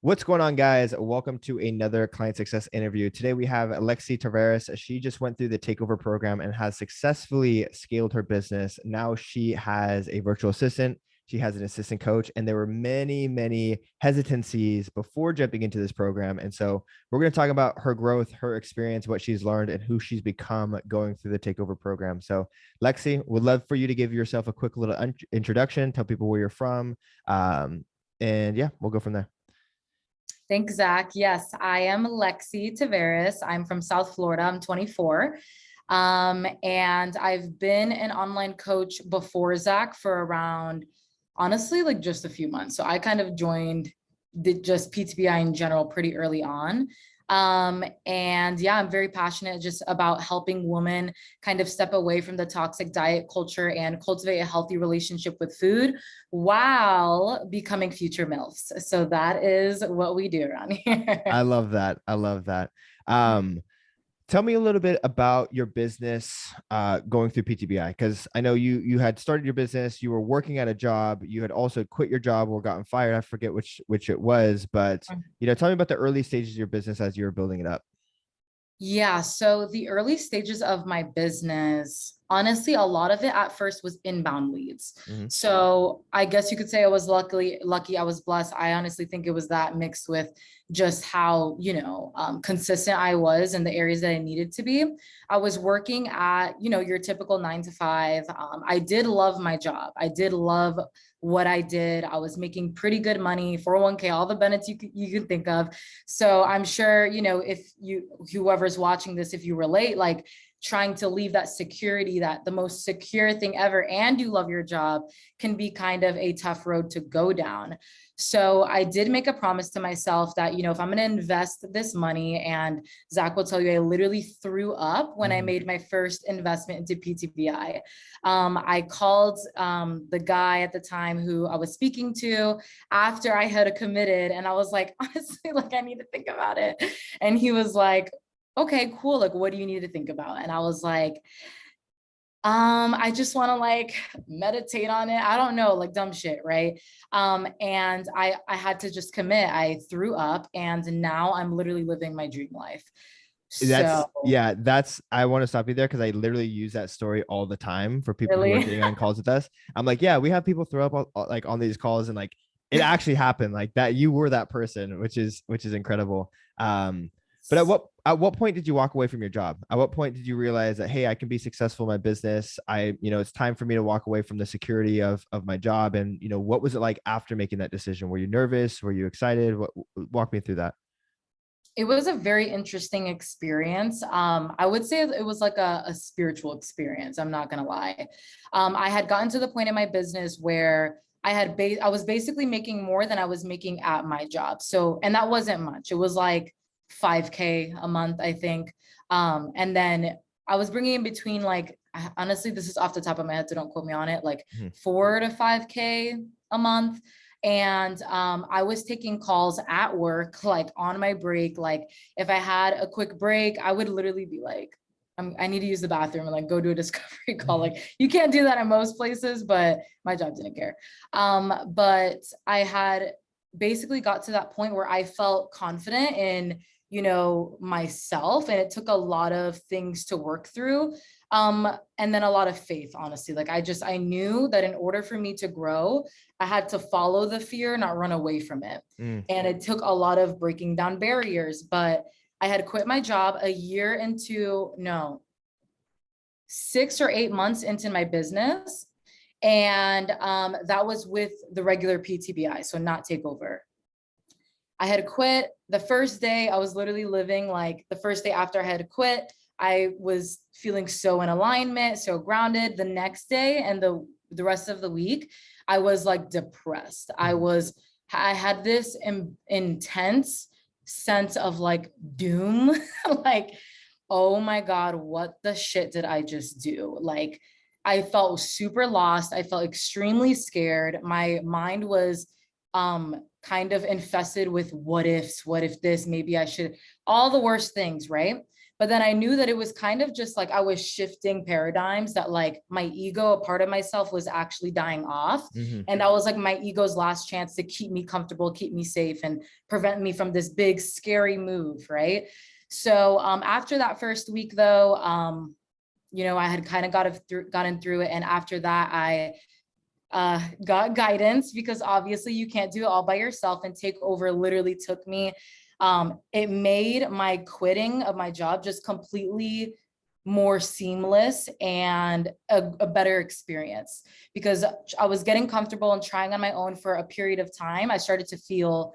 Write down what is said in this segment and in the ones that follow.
What's going on, guys? Welcome to another client success interview. Today we have Lexi Tarveras. She just went through the Takeover program and has successfully scaled her business. Now she has a virtual assistant. She has an assistant coach, and there were many hesitancies before jumping into this program. And so we're going to talk about her growth, her experience, what she's learned, and who she's become going through the Takeover program. So, Lexi, would love for you to give yourself a quick little introduction, tell people where you're from, and yeah, we'll go from there. Thanks, Zach. Yes, I am Lexi Taveras. I'm from South Florida. I'm 24. And I've been an online coach before Zach for around, honestly, like just a few months. So I kind of joined just PTBI in general pretty early on. And yeah, I'm very passionate just about helping women kind of step away from the toxic diet culture and cultivate a healthy relationship with food while becoming future MILFs. So that is what we do around I here. love that. I love that. Um, Tell me a little bit about your business going through PTBI, because I know you had started your business, you were working at a job, you had also quit your job or gotten fired. I forget which it was, but tell me about the early stages of your business as you were building it up. Yeah, so the early stages of my business, honestly, a lot of it at first was inbound leads. Mhm. So I guess you could say I was lucky, I was blessed. I honestly think it was that mixed with just how, consistent I was in the areas that I needed to be. I was working at, your typical 9 to 5. I did love my job. I did love what I did. I was making pretty good money, 401k, all the benefits you can think of. So I'm sure, if whoever's watching this, if you relate, like trying to leave that security, that the most secure thing ever, and you love your job, can be kind of a tough road to go down. So I did make a promise to myself that, if I'm going to invest this money, and Zach will tell you, I literally threw up when I made my first investment into PTBI. I called the guy at the time who I was speaking to after I had committed, and I was like, honestly, like I need to think about it. And he was like, okay, cool. Like, what do you need to think about? And I was like, I just want to like meditate on it. I don't know, like dumb shit, right? And I had to just commit. I threw up, and now I'm literally living my dream life. That's So yeah, that's I want to stop you there because I literally use that story all the time for people who are really, getting on calls with us. I'm like, yeah, we have people throw up like on these calls, and like it actually happened, like that you were that person, which is incredible. But at what point did you walk away from your job? At what point did you realize that, hey, I can be successful in my business? It's time for me to walk away from the security of my job. And what was it like after making that decision? Were you nervous? Were you excited? Walk me through that. it was a very interesting experience. I would say it was like a spiritual experience. I'm not gonna lie. I had gotten to the point in my business where I was basically making more than I was making at my job. So, and that wasn't much. It was like 5K a month, I think. And then I was bringing in between like, honestly, this is off the top of my head, so don't quote me on it, like Mhm. 4 to 5K a month. And I was taking calls at work, like on my break. Like if I had a quick break, I would literally be like, I need to use the bathroom, and like go do a discovery call. Like you can't do that in most places, but my job didn't care. But I had basically got to that point where I felt confident in, myself, and it took a lot of things to work through. And then a lot of faith, honestly. Like I knew that in order for me to grow, I had to follow the fear, not run away from it. Mm. And it took a lot of breaking down barriers, but I had quit my job a year into, no, 6 or 8 months into my business. And that was with the regular PTBI, so not Takeover. I had quit the first day. I was literally living like the first day after I had quit. I was feeling so in alignment, so grounded. The next day and the rest of the week, I was like depressed. I had this intense sense of like doom, like, oh my God, what the shit did I just do? Like, I felt super lost. I felt extremely scared. My mind was kind of infested with what ifs, what if this, maybe I should, all the worst things, right? But then I knew that it was kind of just like I was shifting paradigms, that like my ego, a part of myself, was actually dying off. Mm-hmm. And that was like my ego's last chance to keep me comfortable, keep me safe, and prevent me from this big, scary move, right? So after that first week, though, I had kind of gotten through it. And after that, I got guidance, because obviously you can't do it all by yourself. And Takeover literally took me, it made my quitting of my job just completely more seamless and a better experience, because I was getting comfortable and trying on my own for a period of time. I started to feel,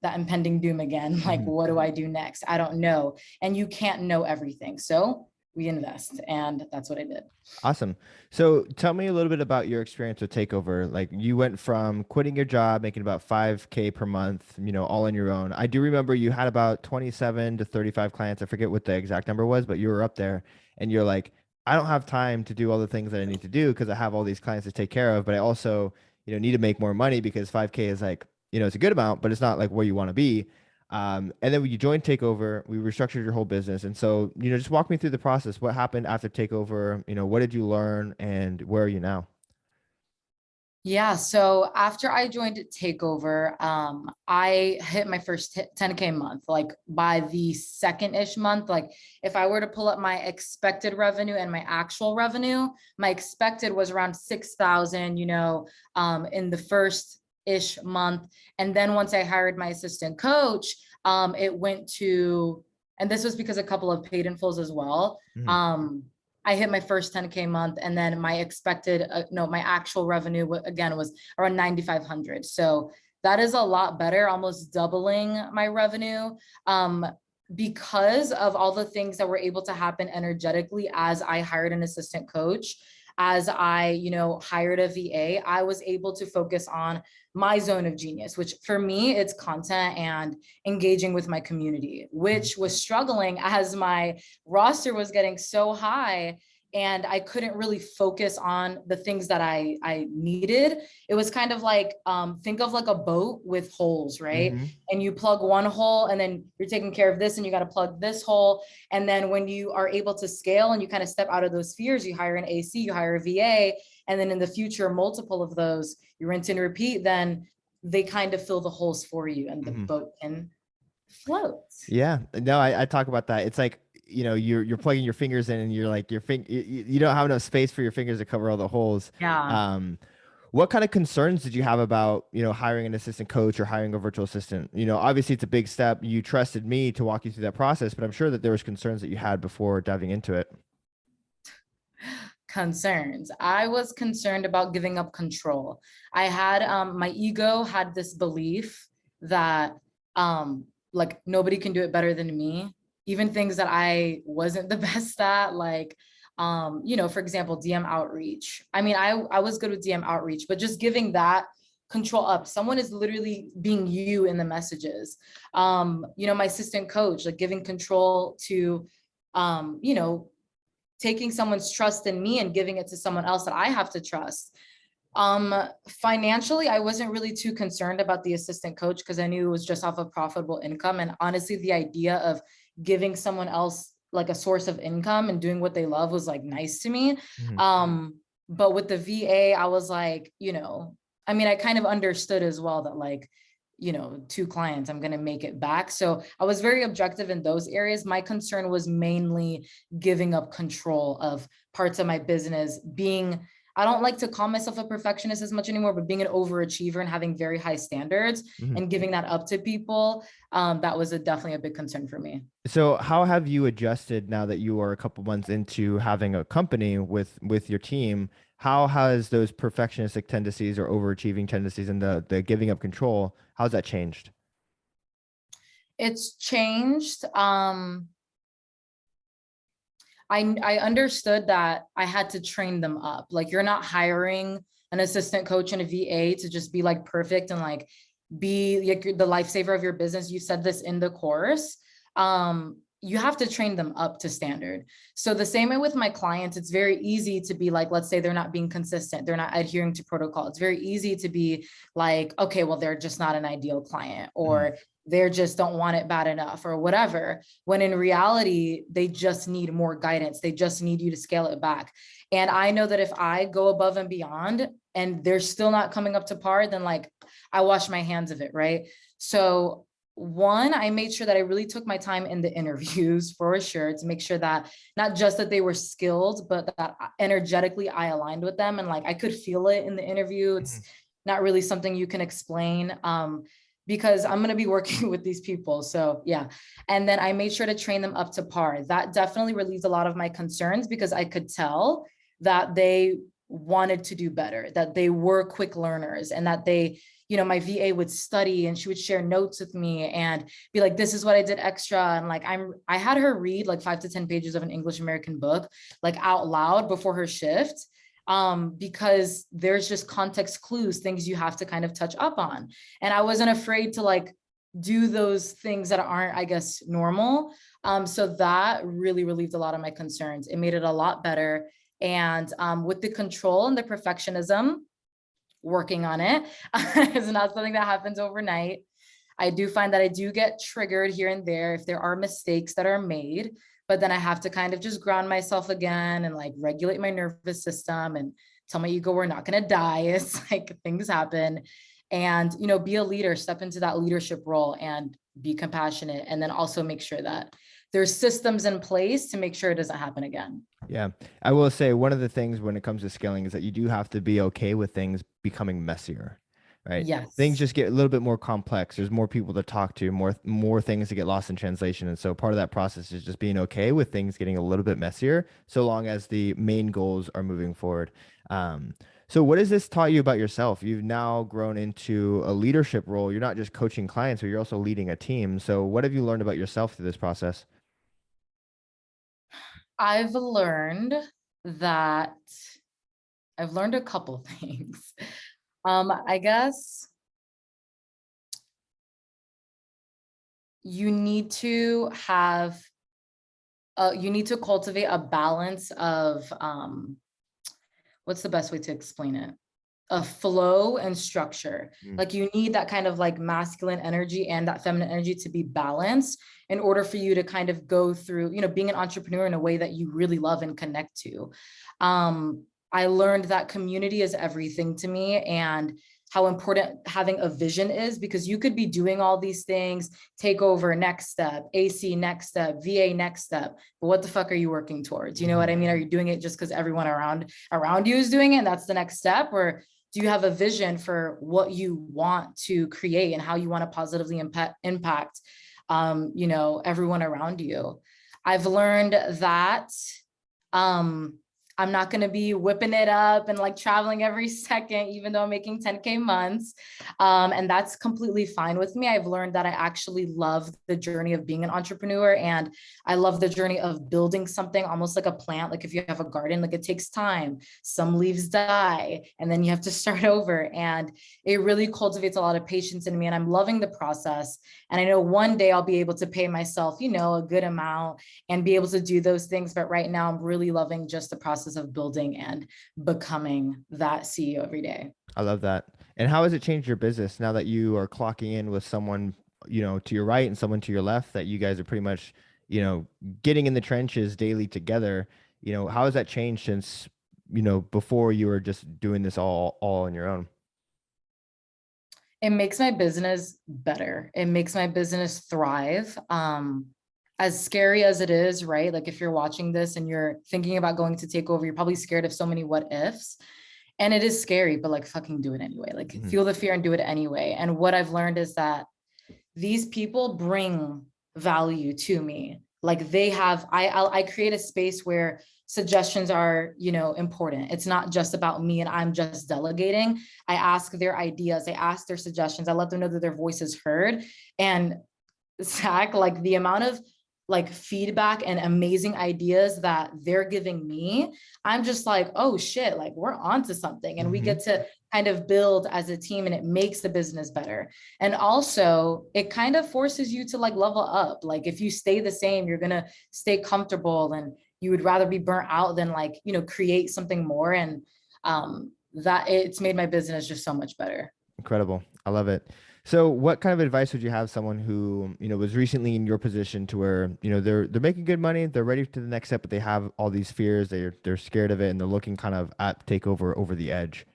that impending doom again. Like, Mm-hmm. what do I do next? I don't know. And you can't know everything. So we invest. And that's what I did. Awesome. So tell me a little bit about your experience with Takeover. Like you went from quitting your job, making about 5K per month, all on your own. I do remember you had about 27 to 35 clients. I forget what the exact number was, but you were up there and you're like, I don't have time to do all the things that I need to do because I have all these clients to take care of, but I also, need to make more money because 5K is like, it's a good amount, but it's not like where you want to be. And then when you joined Takeover, we restructured your whole business. And so, just walk me through the process. What happened after Takeover? What did you learn and where are you now? Yeah, so after I joined Takeover, I hit my first 10K month. Like by the second-ish month, like if I were to pull up my expected revenue and my actual revenue, my expected was around 6,000, in the first-ish month. And then once I hired my assistant coach, it went to, and this was because a couple of paid in fulls as well. Mhm. I hit my first 10K month, and then my expected, my actual revenue again was around 9,500. So that is a lot better, almost doubling my revenue, because of all the things that were able to happen energetically as I hired an assistant coach. As I, hired a VA, I was able to focus on my zone of genius, which for me, it's content and engaging with my community, which was struggling as my roster was getting so high and I couldn't really focus on the things that I needed. It was kind of like, think of like a boat with holes, right? Mhm. And you plug one hole and then you're taking care of this and you got to plug this hole. And then when you are able to scale and you kind of step out of those fears, you hire an AC, you hire a VA, and then in the future, multiple of those, you rinse and repeat, then they kind of fill the holes for you and the Mhm. boat can float. Yeah. No, I talk about that. It's like, you're plugging your fingers in and you're like you don't have enough space for your fingers to cover all the holes. Yeah. Um, what kind of concerns did you have about, hiring an assistant coach or hiring a virtual assistant? Obviously it's a big step. You trusted me to walk you through that process, but I'm sure that there was concerns that you had before diving into it. Concerns. I was concerned about giving up control. I had my ego had this belief that like nobody can do it better than me. Even things that I wasn't the best at, like for example, DM outreach. I mean, I was good with DM outreach, but just giving that control up. Someone is literally being you in the messages. My assistant coach, like giving control to taking someone's trust in me and giving it to someone else that I have to trust. Financially, I wasn't really too concerned about the assistant coach because I knew it was just off of profitable income. And honestly, the idea of giving someone else like a source of income and doing what they love was like nice to me. Mhm. But with the VA, I was like, I kind of understood as well that like, two clients, I'm going to make it back. So I was very objective in those areas. My concern was mainly giving up control of parts of my business, I don't like to call myself a perfectionist as much anymore, but being an overachiever and having very high standards Mhm. and giving that up to people, that was definitely a big concern for me. So how have you adjusted now that you are a couple months into having a company with your team? How has those perfectionistic tendencies or overachieving tendencies and the giving up control, how's that changed? It's changed. I understood that I had to train them up. Like you're not hiring an assistant coach and a VA to just be like perfect and like be like the lifesaver of your business. You said this in the course. you have to train them up to standard. So the same way with my clients, it's very easy to be like, let's say they're not being consistent, they're not adhering to protocol. It's very easy to be like, okay, well, they're just not an ideal client, or they just don't want it bad enough, or whatever. When in reality, they just need more guidance. They just need you to scale it back. And I know that if I go above and beyond and they're still not coming up to par, then like I wash my hands of it, right? So one, I made sure that I really took my time in the interviews for sure, to make sure that not just that they were skilled, but that energetically I aligned with them. And like, I could feel it in the interview. It's not really something you can explain, because I'm going to be working with these people. So yeah. And then I made sure to train them up to par. That definitely relieved a lot of my concerns, because I could tell that they wanted to do better, that they were quick learners, and that they, my VA would study and she would share notes with me and be like, this is what I did extra. And like, I had her read like 5 to 10 pages of an English American book, like out loud before her shift. Because there's just context clues, things you have to kind of touch up on. And I wasn't afraid to like do those things that aren't, I guess, normal. So that really relieved a lot of my concerns. It made it a lot better. And with the control and the perfectionism, working on it is not something that happens overnight. I do find that I do get triggered here and there if there are mistakes that are made, but then I have to kind of just ground myself again and like regulate my nervous system and tell my ego we're not going to die. It's like things happen. And, be a leader, step into that leadership role and be compassionate. And then also make sure that there's systems in place to make sure it doesn't happen again. Yeah. I will say one of the things when it comes to scaling is that you do have to be okay with things becoming messier, right? Things Yes. just get a little bit more complex. There's more people to talk to, more things to get lost in translation. And so part of that process is just being okay with things getting a little bit messier, so long as the main goals are moving forward. So what has this taught you about yourself? You've now grown into a leadership role. You're not just coaching clients, but you're also leading a team. So what have you learned about yourself through this process? I've learned that I've learned a couple things. I guess you need to have, you need to cultivate a balance of, what's the best way to explain it? A flow and structure. Like you need that kind of like masculine energy and that feminine energy to be balanced in order for you to kind of go through, being an entrepreneur in a way that you really love and connect to. I learned that community is everything to me, and how important having a vision is, because you could be doing all these things, Takeover next step, AC next step, VA next step, but what the fuck are you working towards? You know what I mean? Are you doing it just because everyone around you is doing it and that's the next step? Or do you have a vision for what you want to create and how you want to positively impact everyone around you? I've learned that I'm not going to be whipping it up and like traveling every second, even though I'm making 10K months. And that's completely fine with me. I've learned that I actually love the journey of being an entrepreneur, and I love the journey of building something almost like a plant. Like if you have a garden, like it takes time, some leaves die, and then you have to start over. And it really cultivates a lot of patience in me, and I'm loving the process. And I know one day I'll be able to pay myself, a good amount and be able to do those things. But right now I'm really loving just the process of building and becoming that CEO every day. I love that. And how has it changed your business now that you are clocking in with someone, to your right and someone to your left, that you guys are pretty much, getting in the trenches daily together? How has that changed since, before you were just doing this all on your own? It makes my business better. It makes my business thrive. As scary as it is, right? Like if you're watching this and you're thinking about going to take over, you're probably scared of so many what ifs. And it is scary, but like fucking do it anyway. Like feel the fear and do it anyway. And what I've learned is that these people bring value to me. Like they have, I create a space where suggestions are, important. It's not just about me and I'm just delegating. I ask their ideas, I ask their suggestions, I let them know that their voice is heard. And Zach, like the amount of like feedback and amazing ideas that they're giving me, I'm just like, oh shit, like we're onto something. And we Mm-hmm. get to kind of build as a team, and it makes the business better. And also it kind of forces you to like level up. Like if you stay the same, you're gonna stay comfortable, and you would rather be burnt out than like, you know, create something more. And that it's made my business just so much better. Incredible. I love it. So what kind of advice would you have someone who, was recently in your position to where, they're making good money, they're ready to the next step, but they have all these fears, they're scared of it, and they're looking kind of at takeover over the edge.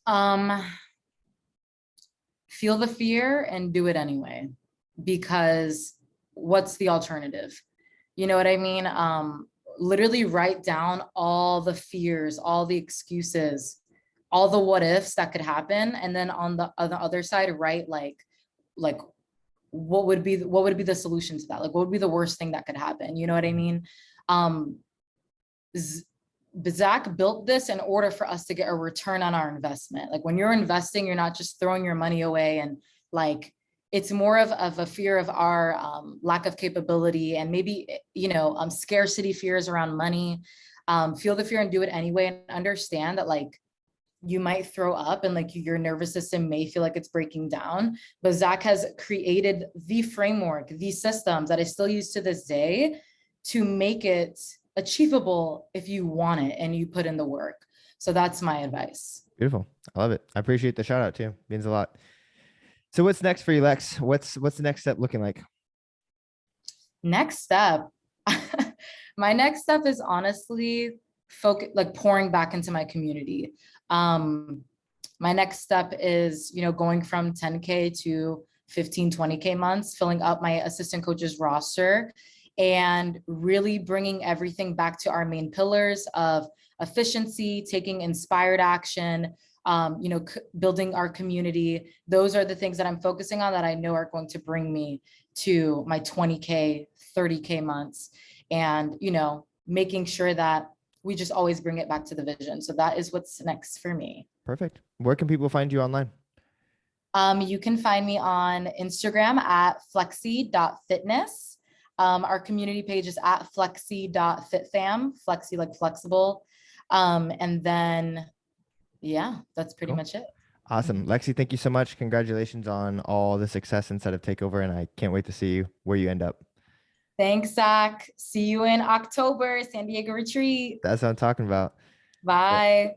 Um, feel the fear and do it anyway, because what's the alternative? You know what I mean? Literally write down all the fears, all the excuses, all the what ifs that could happen. And then on the other side, write like what would be the solution to that? Like what would be the worst thing that could happen? You know what I mean? Um, Zach built this in order for us to get a return on our investment. Like when you're investing, you're not just throwing your money away, and like it's more of a fear of our lack of capability, and maybe, scarcity fears around money. Feel the fear and do it anyway, and understand that like you might throw up and like your nervous system may feel like it's breaking down. But Zach has created the framework, these systems that I still use to this day to make it achievable if you want it and you put in the work. So that's my advice. Beautiful. I love it. I appreciate the shout out too. Means a lot. So what's next for you, Lex? What's the next step looking like? Next step. My next step is honestly focus, like pouring back into my community. My next step is, going from 10K to 15, 20K months, filling up my assistant coaches roster, and really bringing everything back to our main pillars of efficiency, taking inspired action, building our community. Those are the things that I'm focusing on that I know are going to bring me to my 20K, 30K months, and, making sure that we just always bring it back to the vision. So that is what's next for me. Perfect. Where can people find you online? You can find me on Instagram at flexi.fitness. Our community page is at flexi.fitfam, flexi like flexible. And then, yeah, that's pretty Cool. much it. Awesome. Lexi, thank you so much. Congratulations on all the success inside of Takeover, and I can't wait to see you where you end up. Thanks, Zach. See you in October, San Diego retreat. That's what I'm talking about. Bye.